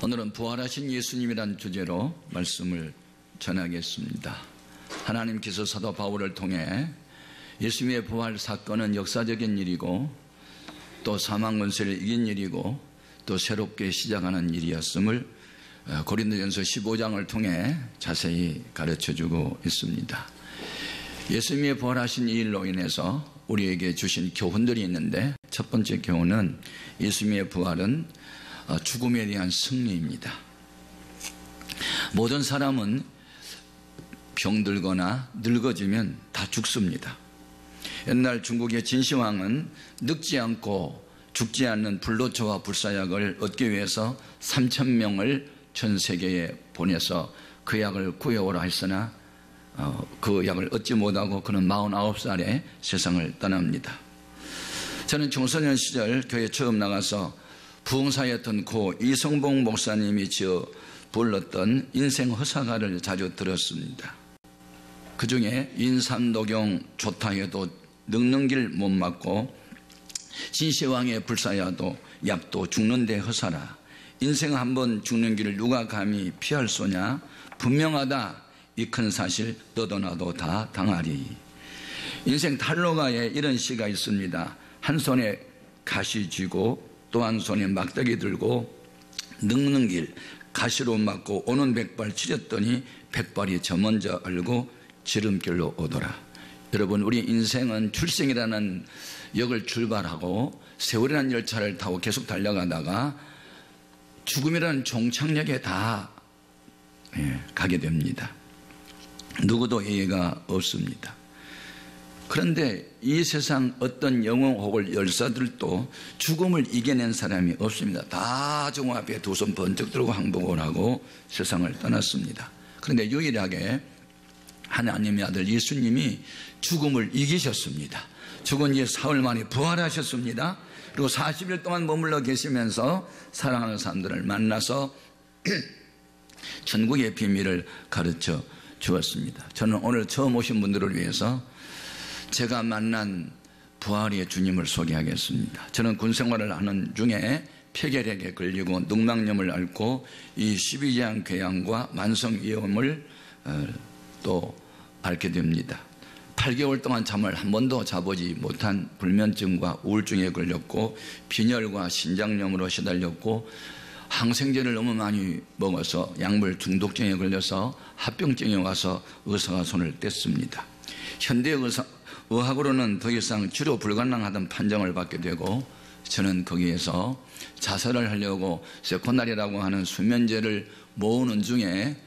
오늘은 부활하신 예수님이란 주제로 말씀을 전하겠습니다. 하나님께서 사도 바울을 통해 예수님의 부활 사건은 역사적인 일이고 또 사망 권세를 이긴 일이고 또 새롭게 시작하는 일이었음을 고린도전서 15장을 통해 자세히 가르쳐주고 있습니다. 예수님의 부활하신 이 일로 인해서 우리에게 주신 교훈들이 있는데, 첫 번째 교훈은 예수님의 부활은 죽음에 대한 승리입니다. 모든 사람은 병들거나 늙어지면 다 죽습니다. 옛날 중국의 진시황은 늙지 않고 죽지 않는 불로초와 불사약을 얻기 위해서 3,000명을 전 세계에 보내서 그 약을 구해오라 했으나 그 약을 얻지 못하고 그는 49살에 세상을 떠납니다. 저는 청소년 시절 교회 처음 나가서 부흥사였던 고 이성봉 목사님이 지어 불렀던 인생 허사가를 자주 들었습니다. 그 중에 인삼도경 좋다 해도 늙는 길 못 막고 진시황의 불사야도 약도 죽는데 허사라. 인생 한번 죽는 길을 누가 감히 피할 소냐. 분명하다 이 큰 사실 너도 나도 다 당하리. 인생 탈로가에 이런 시가 있습니다. 한 손에 가시 쥐고 또 한 손에 막대기 들고 늙는 길 가시로 막고 오는 백발 치렸더니 백발이 저 먼저 알고 지름길로 오더라. 여러분, 우리 인생은 출생이라는 역을 출발하고 세월이라는 열차를 타고 계속 달려가다가 죽음이라는 종착역에 다 가게 됩니다. 누구도 예외가 없습니다. 그런데 이 세상 어떤 영웅 혹은 열사들도 죽음을 이겨낸 사람이 없습니다. 다 죽음 앞에 두 손 번쩍 들고 항복을 하고 세상을 떠났습니다. 그런데 유일하게 하나님의 아들 예수님이 죽음을 이기셨습니다. 죽은 지 사흘 만에 부활하셨습니다. 그리고 40일 동안 머물러 계시면서 사랑하는 사람들을 만나서 천국의 비밀을 가르쳐 주었습니다. 저는 오늘 처음 오신 분들을 위해서 제가 만난 부활의 주님을 소개하겠습니다. 저는 군 생활을 하는 중에 폐결핵에 걸리고 늑막염을 앓고 이 12장 궤양과 만성이염을 또 앓게 됩니다. 8개월 동안 잠을 한 번도 자보지 못한 불면증과 우울증에 걸렸고 빈혈과 신장염으로 시달렸고 항생제를 너무 많이 먹어서 약물 중독증에 걸려서 합병증에 와서 의사가 손을 뗐습니다. 현대 의학으로는 더 이상 치료 불가능하다는 판정을 받게 되고 저는 거기에서 자살을 하려고 세코날이라고 하는 수면제를 모으는 중에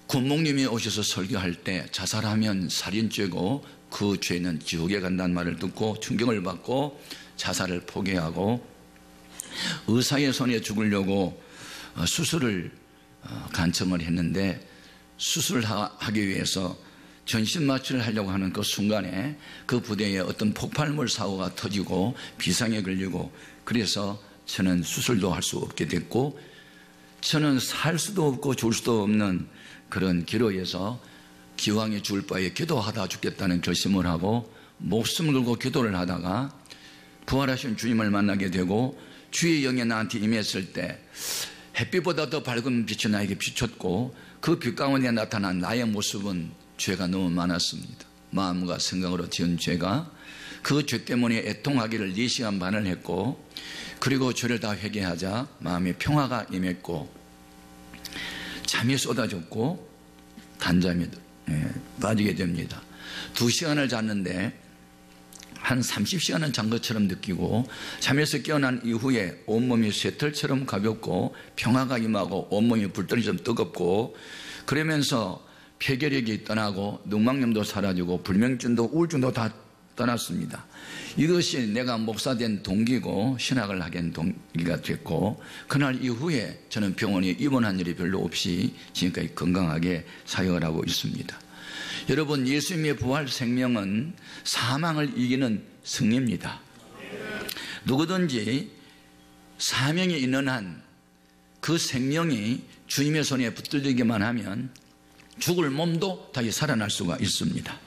군목님이 오셔서 설교할 때 자살하면 살인죄고 그 죄는 지옥에 간다는 말을 듣고 충격을 받고 자살을 포기하고 의사의 손에 죽으려고 수술을 간청을 했는데 수술하기 위해서 전신마취를 하려고 하는 그 순간에 그 부대에 어떤 폭발물 사고가 터지고 비상에 걸리고 그래서 저는 수술도 할 수 없게 됐고 저는 살 수도 없고 줄 수도 없는 그런 기로에서 기왕에 죽을 바에 기도하다 죽겠다는 결심을 하고 목숨을 걸고 기도를 하다가 부활하신 주님을 만나게 되고 주의 영이 나한테 임했을 때 햇빛보다 더 밝은 빛이 나에게 비쳤고 그 빛 가운데 나타난 나의 모습은 죄가 너무 많았습니다. 마음과 생각으로 지은 죄가 그 죄 때문에 애통하기를 4시간 반을 했고 그리고 죄를 다 회개하자 마음에 평화가 임했고 잠이 쏟아졌고 단잠이 빠지게 됩니다. 2시간을 잤는데 한 30시간은 잔 것처럼 느끼고 잠에서 깨어난 이후에 온몸이 쇠털처럼 가볍고 평화가 임하고 온몸이 불더리처럼 뜨겁고 그러면서 폐결핵이 떠나고 늑막염도 사라지고 불면증도 우울증도 다 떠났습니다. 이것이 내가 목사된 동기고 신학을 하게 된 동기가 됐고 그날 이후에 저는 병원에 입원한 일이 별로 없이 지금까지 건강하게 사역을 하고 있습니다. 여러분, 예수님의 부활 생명은 사망을 이기는 승리입니다. 누구든지 사명이 있는 한 그 생명이 주님의 손에 붙들리기만 하면 죽을 몸도 다시 살아날 수가 있습니다.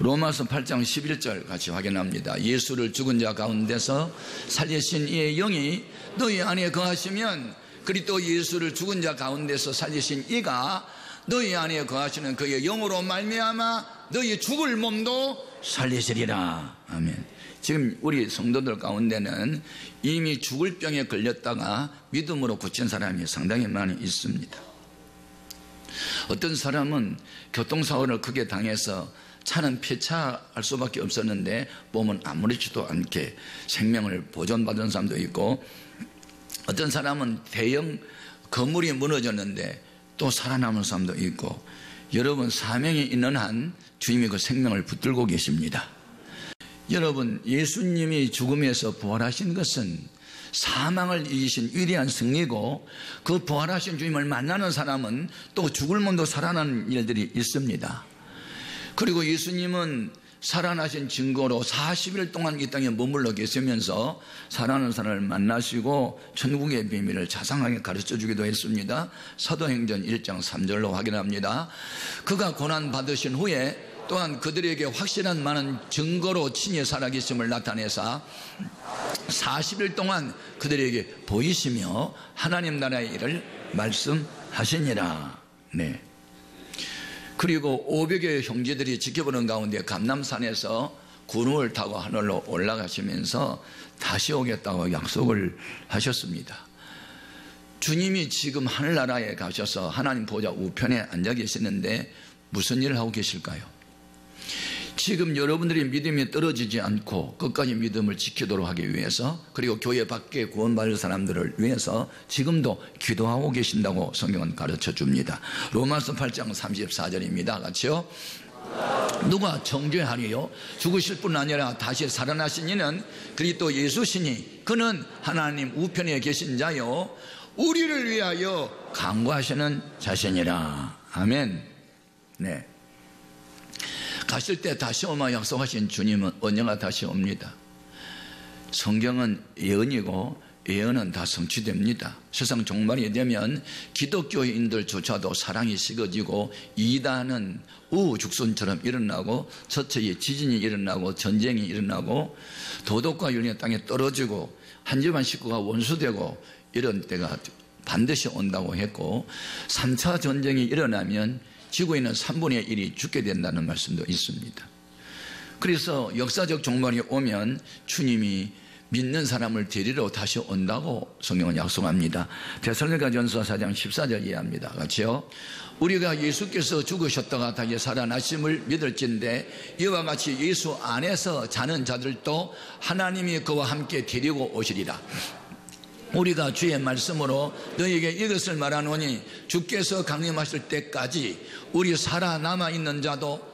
로마서 8장 11절 같이 확인합니다. 예수를 죽은 자 가운데서 살리신 이의 영이 너희 안에 거하시면 그리스도 예수를 죽은 자 가운데서 살리신 이가 너희 안에 거하시는 그의 영으로 말미암아 너희 죽을 몸도 살리시리라. 아멘. 지금 우리 성도들 가운데는 이미 죽을 병에 걸렸다가 믿음으로 고친 사람이 상당히 많이 있습니다. 어떤 사람은 교통사고를 크게 당해서 차는 폐차할 수밖에 없었는데 몸은 아무렇지도 않게 생명을 보존받은 사람도 있고, 어떤 사람은 대형 건물이 무너졌는데 또 살아남은 사람도 있고, 여러분 사명이 있는 한 주님이 그 생명을 붙들고 계십니다. 여러분, 예수님이 죽음에서 부활하신 것은 사망을 이기신 위대한 승리고, 그 부활하신 주님을 만나는 사람은 또 죽을 몸도 살아나는 일들이 있습니다. 그리고 예수님은 살아나신 증거로 40일 동안 이 땅에 머물러 계시면서 살아나는 사람을 만나시고 천국의 비밀을 자상하게 가르쳐주기도 했습니다. 사도행전 1장 3절로 확인합니다. 그가 고난받으신 후에 또한 그들에게 확실한 많은 증거로 친히 살아계심을 나타내사 40일 동안 그들에게 보이시며 하나님 나라의 일을 말씀하시니라. 네. 그리고 500여 형제들이 지켜보는 가운데 감람산에서 구름을 타고 하늘로 올라가시면서 다시 오겠다고 약속을 하셨습니다. 주님이 지금 하늘나라에 가셔서 하나님 보좌 우편에 앉아 계시는데 무슨 일을 하고 계실까요? 지금 여러분들이 믿음이 떨어지지 않고 끝까지 믿음을 지키도록 하기 위해서, 그리고 교회 밖에 구원받을 사람들을 위해서 지금도 기도하고 계신다고 성경은 가르쳐 줍니다. 로마서 8장 34절입니다. 같이요. 누가 정죄하리요? 죽으실 뿐 아니라 다시 살아나신 이는 그리스도 예수시니 그는 하나님 우편에 계신 자요 우리를 위하여 간구하시는 자신이라. 아멘. 네. 가실 때 다시 오마 약속하신 주님은 언젠가 다시 옵니다. 성경은 예언이고 예언은 다 성취됩니다. 세상 종말이 되면 기독교인들조차도 사랑이 식어지고 이단은 우후죽순처럼 일어나고 처처에 지진이 일어나고 전쟁이 일어나고 도덕과 윤리의 땅에 떨어지고 한 집안 식구가 원수되고 이런 때가 반드시 온다고 했고, 3차 전쟁이 일어나면 지구에는 3분의 1이 죽게 된다는 말씀도 있습니다. 그래서 역사적 종말이 오면 주님이 믿는 사람을 데리러 다시 온다고 성경은 약속합니다. 데살로니가전서 4장 14절 이해합니다. 같이요. 우리가 예수께서 죽으셨다가 다시 살아나심을 믿을진데 이와 같이 예수 안에서 자는 자들도 하나님이 그와 함께 데리고 오시리라. 우리가 주의 말씀으로 너희에게 이것을 말하노니 주께서 강림하실 때까지 우리 살아남아 있는 자도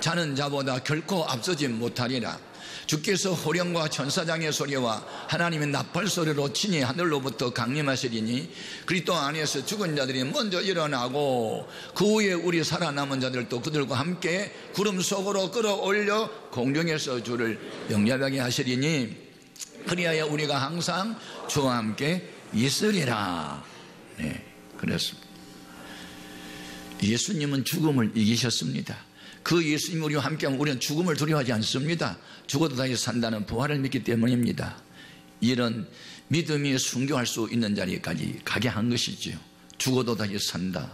자는 자보다 결코 앞서지 못하리라. 주께서 호령과 천사장의 소리와 하나님의 나팔 소리로 친히 하늘로부터 강림하시리니 그리스도 안에서 죽은 자들이 먼저 일어나고 그 후에 우리 살아남은 자들도 그들과 함께 구름 속으로 끌어올려 공중에서 주를 영접하게 하시리니 그리하여 우리가 항상 주와 함께 있으리라. 네, 그렇습니다. 예수님은 죽음을 이기셨습니다. 그 예수님이 우리와 함께하면 우리는 죽음을 두려워하지 않습니다. 죽어도 다시 산다는 부활을 믿기 때문입니다. 이런 믿음이 순교할 수 있는 자리까지 가게 한 것이지요. 죽어도 다시 산다.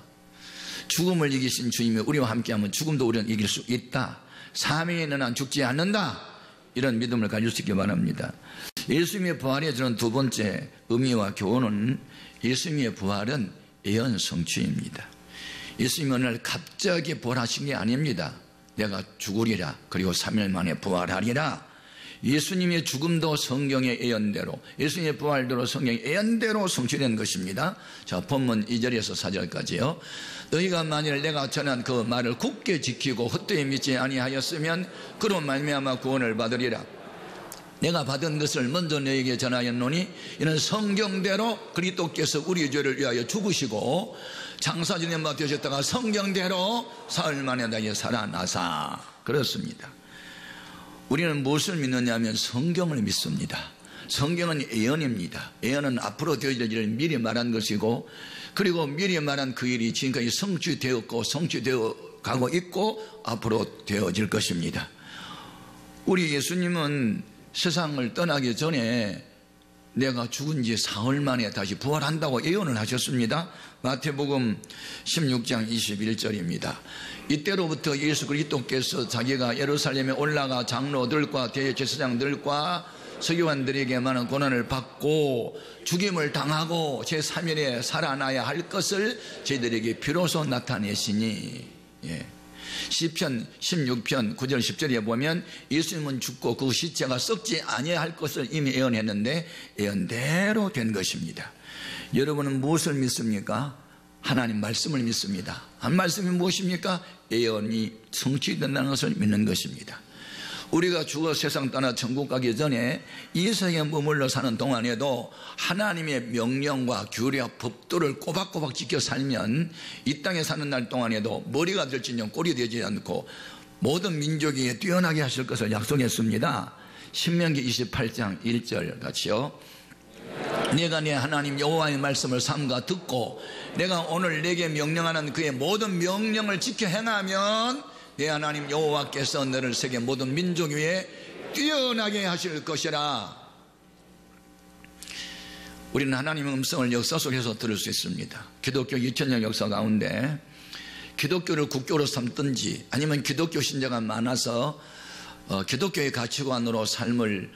죽음을 이기신 주님이 우리와 함께하면 죽음도 우리는 이길 수 있다. 사명에 있는 한 죽지 않는다. 이런 믿음을 가질 수 있기 바랍니다. 예수님의 부활에 주는 두 번째 의미와 교훈은 예수님의 부활은 예언 성취입니다. 예수님은 오늘 갑자기 부활하신 게 아닙니다. 내가 죽으리라 그리고 3일 만에 부활하리라. 예수님의 죽음도 성경의 예언대로, 예수님의 부활대로 성경의 예언대로 성취된 것입니다. 자, 본문 2절에서 4절까지요. 너희가 만일 내가 전한 그 말을 굳게 지키고 헛되이 믿지 아니하였으면 그로 말미암아 구원을 받으리라. 내가 받은 것을 먼저 너희에게 전하였노니 이는 성경대로 그리스도께서 우리 죄를 위하여 죽으시고 장사지낸 바 되셨다가 성경대로 사흘 만에 다시 살아나사. 그렇습니다. 우리는 무엇을 믿느냐 하면 성경을 믿습니다. 성경은 예언입니다. 예언은 앞으로 되어질 일을 미리 말한 것이고, 그리고 미리 말한 그 일이 지금까지 성취되었고 성취되어 가고 있고 앞으로 되어질 것입니다. 우리 예수님은 세상을 떠나기 전에 내가 죽은 지 사흘 만에 다시 부활한다고 예언을 하셨습니다. 마태복음 16장 21절입니다. 이때로부터 예수 그리스도께서 자기가 예루살렘에 올라가 장로들과 대제사장들과 서기관들에게 많은 고난을 받고 죽임을 당하고 제3일에 살아나야 할 것을 저희들에게 비로소 나타내시니, 시편 16편 9절 10절에 보면 예수님은 죽고 그 시체가 썩지 아니할 것을 이미 예언했는데 예언대로 된 것입니다. 여러분은 무엇을 믿습니까? 하나님 말씀을 믿습니다. 한 말씀이 무엇입니까? 예언이 성취된다는 것을 믿는 것입니다. 우리가 죽어 세상 떠나 천국 가기 전에 이 세상에 머물러 사는 동안에도 하나님의 명령과 규례와 법도를 꼬박꼬박 지켜 살면 이 땅에 사는 날 동안에도 머리가 될지언정 꼴이 되지 않고 모든 민족이 뛰어나게 하실 것을 약속했습니다. 신명기 28장 1절 같이요. 내가 내 하나님 여호와의 말씀을 삼가 듣고 내가 오늘 내게 명령하는 그의 모든 명령을 지켜 행하면 내 하나님 여호와께서 너를 세계 모든 민족 위에 뛰어나게 하실 것이라. 우리는 하나님의 음성을 역사 속에서 들을 수 있습니다. 기독교 2000년 역사 가운데 기독교를 국교로 삼든지 아니면 기독교 신자가 많아서 기독교의 가치관으로 삶을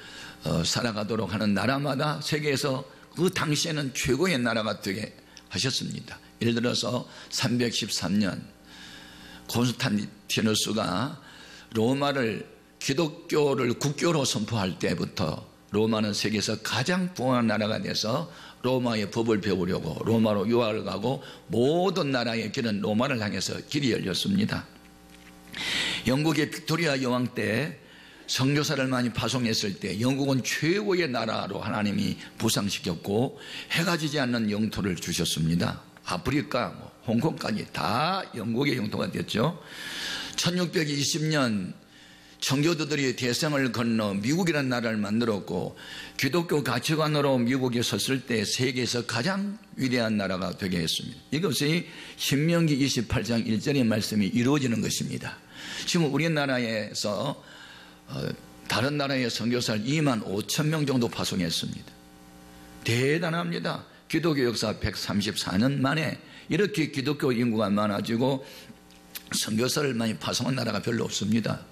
살아가도록 하는 나라마다 세계에서 그 당시에는 최고의 나라가 되게 하셨습니다. 예를 들어서 313년 콘스탄티누스가 로마를 기독교를 국교로 선포할 때부터 로마는 세계에서 가장 부강한 나라가 돼서 로마의 법을 배우려고 로마로 유학을 가고 모든 나라의 길은 로마를 향해서 길이 열렸습니다. 영국의 빅토리아 여왕 때 선교사를 많이 파송했을 때 영국은 최고의 나라로 하나님이 부상시켰고 해가 지지 않는 영토를 주셨습니다. 아프리카, 홍콩까지 다 영국의 영토가 됐죠. 1620년 청교도들이 대성을 건너 미국이라는 나라를 만들었고 기독교 가치관으로 미국이 섰을 때 세계에서 가장 위대한 나라가 되게 했습니다. 이것이 신명기 28장 1절의 말씀이 이루어지는 것입니다. 지금 우리나라에서 다른 나라의 선교사를 2만 5천 명 정도 파송했습니다. 대단합니다. 기독교 역사 134년 만에 이렇게 기독교 인구가 많아지고 선교사를 많이 파송한 나라가 별로 없습니다.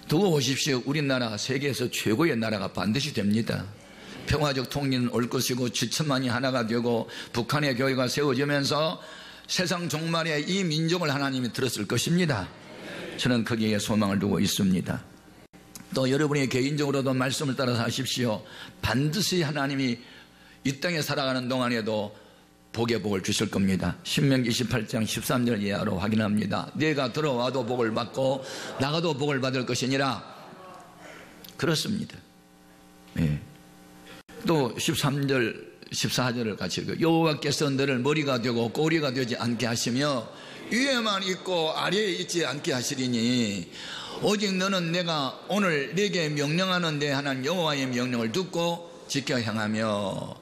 두고 보십시오. 우리나라 세계에서 최고의 나라가 반드시 됩니다. 평화적 통일은 올 것이고 7천만이 하나가 되고 북한의 교회가 세워지면서 세상 종말에 이 민족을 하나님이 들었을 것입니다. 저는 거기에 소망을 두고 있습니다. 또 여러분이 개인적으로도 말씀을 따라서 하십시오. 반드시 하나님이 이 땅에 살아가는 동안에도 복의 복을 주실 겁니다. 신명기 28장 13절 이하로 확인합니다. 내가 들어와도 복을 받고 나가도 복을 받을 것이니라. 그렇습니다. 또 13절 14절을 같이 여호와께서 너를 머리가 되고 꼬리가 되지 않게 하시며 위에만 있고 아래에 있지 않게 하시리니 오직 너는 내가 오늘 네게 명령하는 내 하나님 여호와의 명령을 듣고 지켜 행하며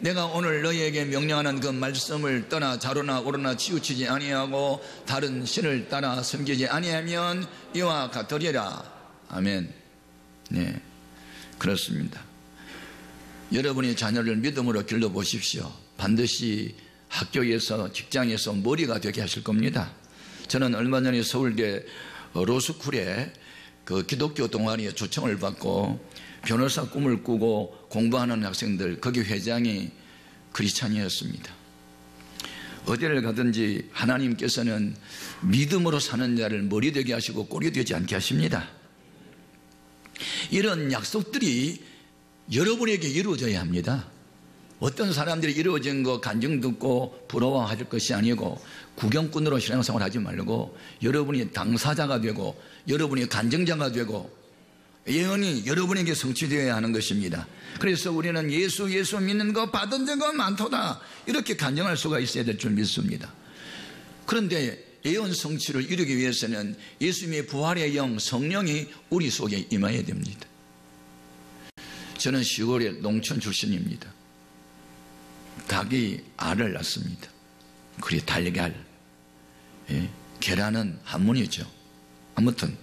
내가 오늘 너희에게 명령하는 그 말씀을 떠나 좌로나 우로나 치우치지 아니하고 다른 신을 따라 섬기지 아니하면 이와 같으리라. 아멘. 네, 그렇습니다. 여러분의 자녀를 믿음으로 길러보십시오. 반드시 학교에서 직장에서 머리가 되게 하실 겁니다. 저는 얼마 전에 서울대 로스쿨에 그 기독교 동아리에 초청을 받고 변호사 꿈을 꾸고 공부하는 학생들 거기 회장이 크리스찬이었습니다. 어디를 가든지 하나님께서는 믿음으로 사는 자를 머리 되게 하시고 꼬리 되지 않게 하십니다. 이런 약속들이 여러분에게 이루어져야 합니다. 어떤 사람들이 이루어진 거 간증 듣고 부러워할 것이 아니고 구경꾼으로 신앙생활 하지 말고 여러분이 당사자가 되고 여러분이 간증자가 되고 예언이 여러분에게 성취되어야 하는 것입니다. 그래서 우리는 예수 믿는 거 받은 자가 많도다 이렇게 간증할 수가 있어야 될 줄 믿습니다. 그런데 예언 성취를 이루기 위해서는 예수님의 부활의 영 성령이 우리 속에 임해야 됩니다. 저는 시골의 농촌 출신입니다. 닭이 알을 낳습니다. 그리고 달걀, 계란은 한문이죠. 아무튼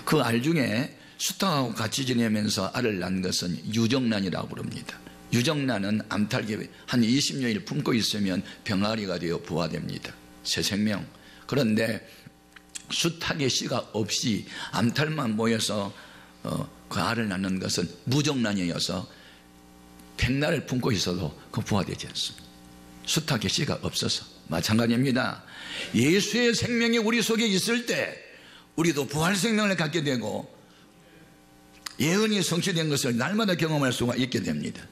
그 알 중에 수탉하고 같이 지내면서 알을 낳은 것은 유정란이라고 부릅니다. 유정란은 암탉이 한 20여일 품고 있으면 병아리가 되어 부화됩니다. 새 생명. 그런데 수탉의 씨가 없이 암탉만 모여서 그 알을 낳는 것은 무정란이어서 백날을 품고 있어도 그 부화되지 않습니다. 수탉의 씨가 없어서. 마찬가지입니다. 예수의 생명이 우리 속에 있을 때 우리도 부활 생명을 갖게 되고 예언이 성취된 것을 날마다 경험할 수가 있게 됩니다.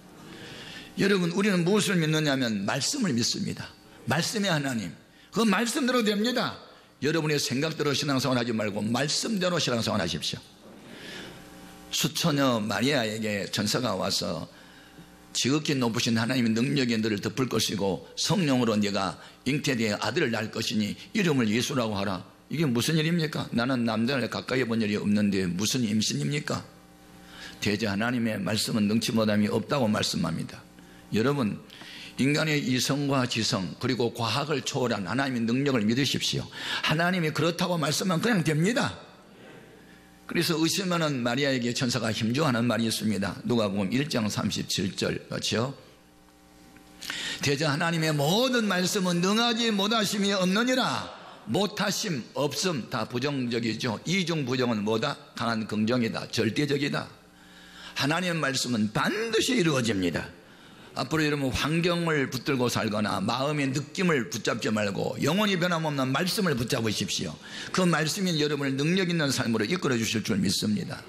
여러분, 우리는 무엇을 믿느냐면 말씀을 믿습니다. 말씀의 하나님, 그 말씀대로 됩니다. 여러분의 생각대로 신앙생활 하지 말고 말씀대로 신앙생활 하십시오. 수처녀 마리아에게 전사가 와서 지극히 높으신 하나님의 능력이 너를 덮을 것이고 성령으로 네가 잉태되어 아들을 낳을 것이니 이름을 예수라고 하라. 이게 무슨 일입니까? 나는 남자를 가까이 본 일이 없는데 무슨 임신입니까? 대저 하나님의 말씀은 능치 못함이 없다고 말씀합니다. 여러분, 인간의 이성과 지성 그리고 과학을 초월한 하나님의 능력을 믿으십시오. 하나님이 그렇다고 말씀하면 그냥 됩니다. 그래서 의심하는 마리아에게 천사가 힘주하는 말이 있습니다. 누가복음 1장 37절 그렇죠? 대저 하나님의 모든 말씀은 능하지 못하심이 없느니라. 못하심, 없음 다 부정적이죠. 이중 부정은 뭐다? 강한 긍정이다. 절대적이다. 하나님의 말씀은 반드시 이루어집니다. 앞으로 여러분 환경을 붙들고 살거나 마음의 느낌을 붙잡지 말고 영원히 변함없는 말씀을 붙잡으십시오. 그 말씀이 여러분을 능력 있는 삶으로 이끌어 주실 줄 믿습니다.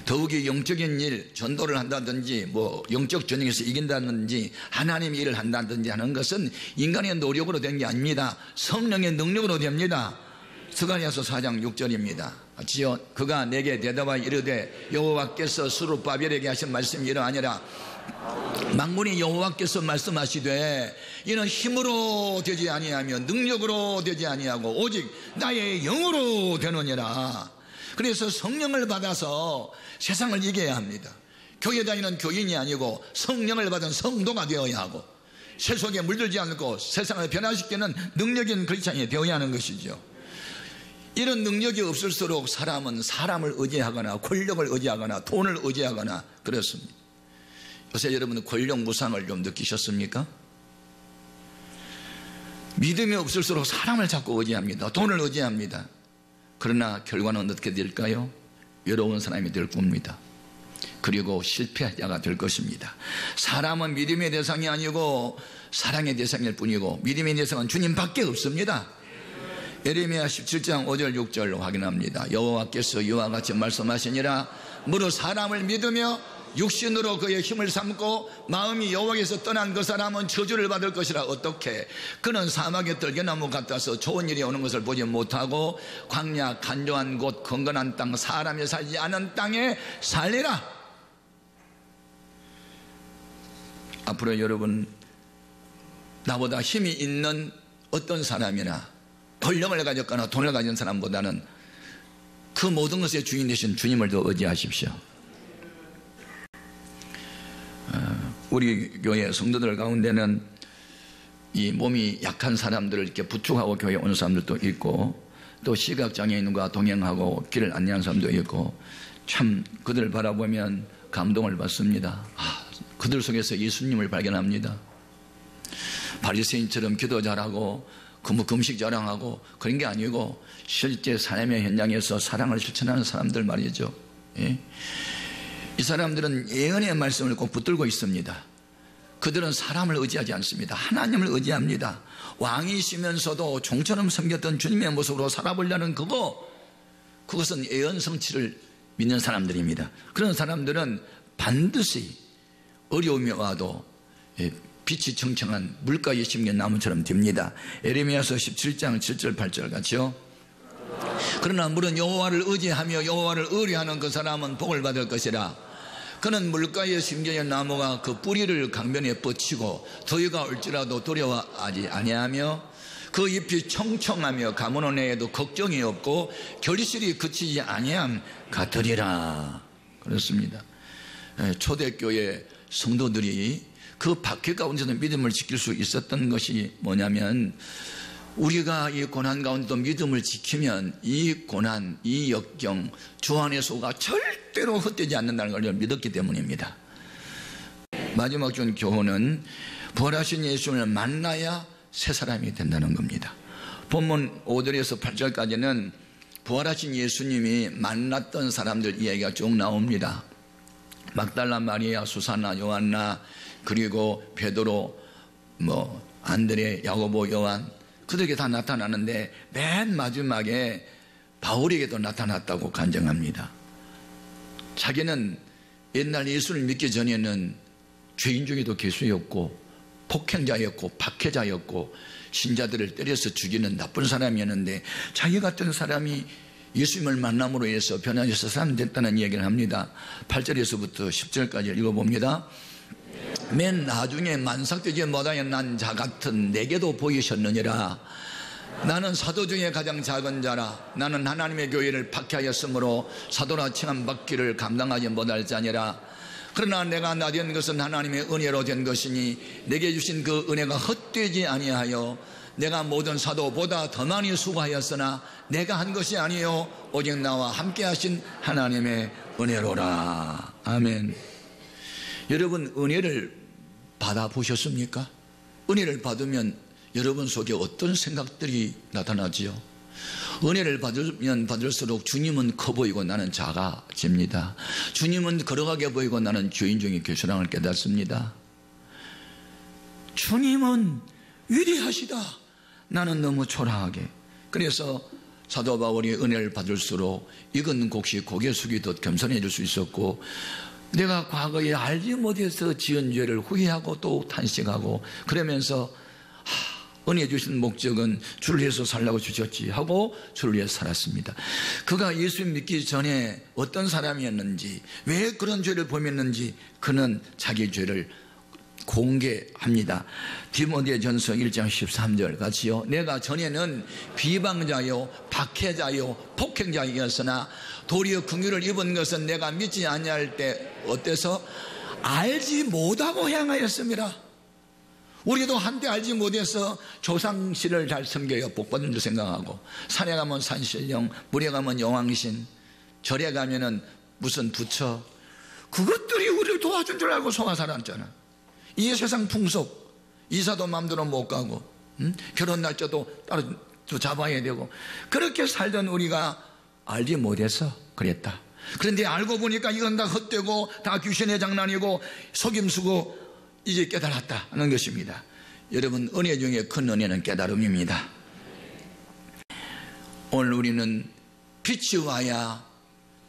더욱이 영적인 일, 전도를 한다든지 영적 전쟁에서 이긴다든지 하나님의 일을 한다든지 하는 것은 인간의 노력으로 된 게 아닙니다. 성령의 능력으로 됩니다. 스가랴서 4장 6절입니다. 지어 그가 내게 대답하여 이르되 여호와께서 스룹바벨에게 하신 말씀이 이러하니라. 만군의 여호와께서 말씀하시되 이는 힘으로 되지 아니하며 능력으로 되지 아니하고 오직 나의 영으로 되느니라. 그래서 성령을 받아서 세상을 이겨야 합니다. 교회 다니는 교인이 아니고 성령을 받은 성도가 되어야 하고 세속에 물들지 않고 세상을 변화시키는 능력인 크리스찬이 되어야 하는 것이죠. 이런 능력이 없을수록 사람은 사람을 의지하거나 권력을 의지하거나 돈을 의지하거나 그렇습니다. 요새 여러분 권력 무상을 좀 느끼셨습니까? 믿음이 없을수록 사람을 자꾸 의지합니다. 돈을 의지합니다. 그러나 결과는 어떻게 될까요? 외로운 사람이 될 겁니다. 그리고 실패자가 될 것입니다. 사람은 믿음의 대상이 아니고 사랑의 대상일 뿐이고 믿음의 대상은 주님밖에 없습니다. 예레미야 17장 5절 6절로 확인합니다. 여호와께서 이와 같이 말씀하시니라. 무릇 사람을 믿으며 육신으로 그의 힘을 삼고 마음이 여호와께서 떠난 그 사람은 저주를 받을 것이라. 어떻게? 그는 사막의 떨겨나무 같아서 좋은 일이 오는 것을 보지 못하고 광야 간조한 곳 건건한 땅 사람이 살지 않은 땅에 살리라. 앞으로 여러분 나보다 힘이 있는 어떤 사람이나 권력을 가졌거나 돈을 가진 사람보다는 그 모든 것의 주인 되신 주님을 더 의지하십시오. 우리 교회 성도들 가운데는 이 몸이 약한 사람들을 이렇게 부축하고 교회에 오는 사람들도 있고 또 시각장애인과 동행하고 길을 안내하는 사람도 있고 참 그들을 바라보면 감동을 받습니다. 그들 속에서 예수님을 발견합니다. 바리새인처럼 기도 잘하고 금식 자랑하고 그런 게 아니고 실제 삶의 현장에서 사랑을 실천하는 사람들 말이죠. 예? 이 사람들은 예언의 말씀을 꼭 붙들고 있습니다. 그들은 사람을 의지하지 않습니다. 하나님을 의지합니다. 왕이시면서도 종처럼 섬겼던 주님의 모습으로 살아보려는 그것은 예언 성취를 믿는 사람들입니다. 그런 사람들은 반드시 어려움이 와도 빛이 청청한 물가에 심긴 나무처럼 됩니다. 예레미야서 17장 7절 8절 같죠? 그러나 물은 여호와를 의지하며 여호와를 의뢰하는 그 사람은 복을 받을 것이라. 그는 물가에 심겨진 나무가 그 뿌리를 강변에 뻗치고 더위가 올지라도 두려워하지 아니하며 그 잎이 청청하며 가문원 내에도 걱정이 없고 결실이 그치지 아니함 같으리라. 그렇습니다. 초대교회 성도들이 그 박해 가운데서 믿음을 지킬 수 있었던 것이 뭐냐면 우리가 이 고난 가운데도 믿음을 지키면 이 고난, 이 역경, 주 안의 소가 절대로 헛되지 않는다는 걸 믿었기 때문입니다. 마지막 준 교훈은 부활하신 예수님을 만나야 새 사람이 된다는 겁니다. 본문 5절에서 8절까지는 부활하신 예수님이 만났던 사람들 이야기가 쭉 나옵니다. 막달라 마리아, 수산나, 요한나, 그리고 베드로, 안드레, 야고보, 요한, 그들에게 다 나타나는데 맨 마지막에 바울에게도 나타났다고 간증합니다. 자기는 옛날 예수를 믿기 전에는 죄인 중에도 괴수였고 폭행자였고 박해자였고 신자들을 때려서 죽이는 나쁜 사람이었는데 자기 같은 사람이 예수님을 만남으로 해서 변화해서 사람 됐다는 이야기를 합니다. 8절에서부터 10절까지 읽어봅니다. 맨 나중에 만삭되지 못하였난 자 같은 내게도 보이셨느니라. 나는 사도 중에 가장 작은 자라. 나는 하나님의 교회를 박해하였으므로 사도라 칭함받기를 감당하지 못할 자니라. 그러나 내가 나된 것은 하나님의 은혜로 된 것이니 내게 주신 그 은혜가 헛되지 아니하여 내가 모든 사도보다 더 많이 수고하였으나 내가 한 것이 아니요 오직 나와 함께 하신 하나님의 은혜로라. 아멘. 여러분, 은혜를 받아보셨습니까? 은혜를 받으면 여러분 속에 어떤 생각들이 나타나지요? 은혜를 받으면 받을수록 주님은 커 보이고 나는 작아집니다. 주님은 걸어가게 보이고 나는 죄인 중에 괴수랑을 깨닫습니다. 주님은 위대하시다. 나는 너무 초라하게. 그래서 사도 바울이 은혜를 받을수록 익은 곡식 고개 숙이듯 겸손해질 수 있었고, 내가 과거에 알지 못해서 지은 죄를 후회하고 또 탄식하고 그러면서 은혜 주신 목적은 주를 위해서 살라고 주셨지 하고 주를 위해서 살았습니다. 그가 예수 믿기 전에 어떤 사람이었는지, 왜 그런 죄를 범했는지 그는 자기 죄를 공개합니다. 디모데전서 1장 13절 같이요. 내가 전에는 비방자요 박해자요 폭행자이었으나 도리어 긍휼을 입은 것은 내가 믿지 아니할 때 어때서 알지 못하고 행하였습니다. 우리도 한때 알지 못해서 조상신을 잘 섬겨요. 복받은 줄 생각하고, 산에 가면 산신령, 물에 가면 여왕신, 절에 가면은 무슨 부처, 그것들이 우리를 도와준 줄 알고 속아 살았잖아. 이 세상 풍속, 이사도 마음대로 못 가고, 결혼 날짜도 따로 또 잡아야 되고, 그렇게 살던 우리가 알지 못해서 그랬다. 그런데 알고 보니까 이건 다 헛되고 다 귀신의 장난이고 속임수고 이제 깨달았다 하는 것입니다. 여러분, 은혜 중에 큰 은혜는 깨달음입니다. 오늘 우리는 빛이 와야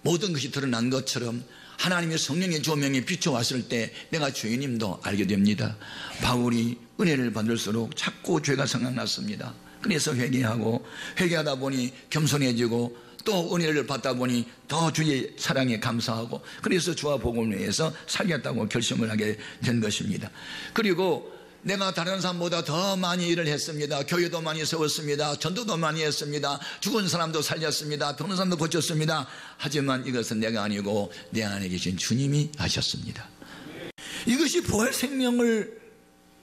모든 것이 드러난 것처럼 하나님의 성령의 조명이 비춰왔을 때 내가 죄인임도 알게 됩니다. 바울이 은혜를 받을수록 자꾸 죄가 생각났습니다. 그래서 회개하다 보니 겸손해지고 또 은혜를 받다 보니 더 주의 사랑에 감사하고, 그래서 주와 복음을 위해서 살겠다고 결심을 하게 된 것입니다. 그리고 내가 다른 사람보다 더 많이 일을 했습니다. 교회도 많이 세웠습니다. 전도도 많이 했습니다. 죽은 사람도 살렸습니다. 병든 사람도 고쳤습니다. 하지만 이것은 내가 아니고 내 안에 계신 주님이 하셨습니다. 이것이 부활 생명을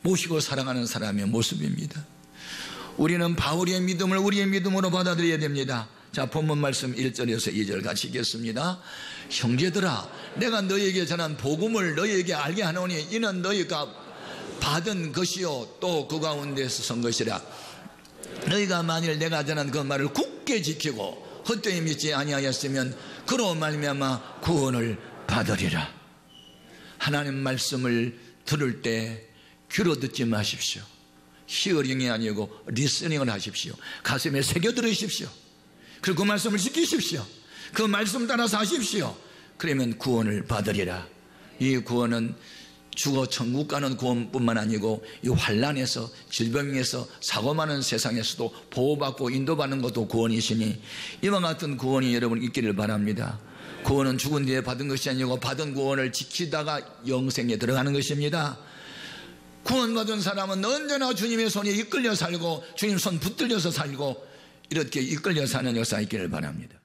모시고 살아가는 사람의 모습입니다. 우리는 바울의 믿음을 우리의 믿음으로 받아들여야 됩니다. 자, 본문 말씀 1절에서 2절 같이 읽겠습니다. 형제들아, 내가 너희에게 전한 복음을 너희에게 알게 하노니 이는 너희가 받은 것이요 또 그 가운데서 선 것이라. 너희가 만일 내가 전한 그 말을 굳게 지키고 헛되이 믿지 아니하였으면 그로 말미암아 구원을 받으리라. 하나님 말씀을 들을 때 귀로 듣지 마십시오. 히어링이 아니고 리스닝을 하십시오. 가슴에 새겨 들으십시오. 그리고 그 말씀을 지키십시오. 그 말씀 따라서 하십시오. 그러면 구원을 받으리라. 이 구원은 죽어 천국 가는 구원뿐만 아니고 이 환난에서, 질병에서, 사고 많은 세상에서도 보호받고 인도받는 것도 구원이시니 이와 같은 구원이 여러분 있기를 바랍니다. 구원은 죽은 뒤에 받은 것이 아니고 받은 구원을 지키다가 영생에 들어가는 것입니다. 구원받은 사람은 언제나 주님의 손에 이끌려 살고 주님 손 붙들려서 살고 이렇게 이끌려 사는 역사 있기를 바랍니다.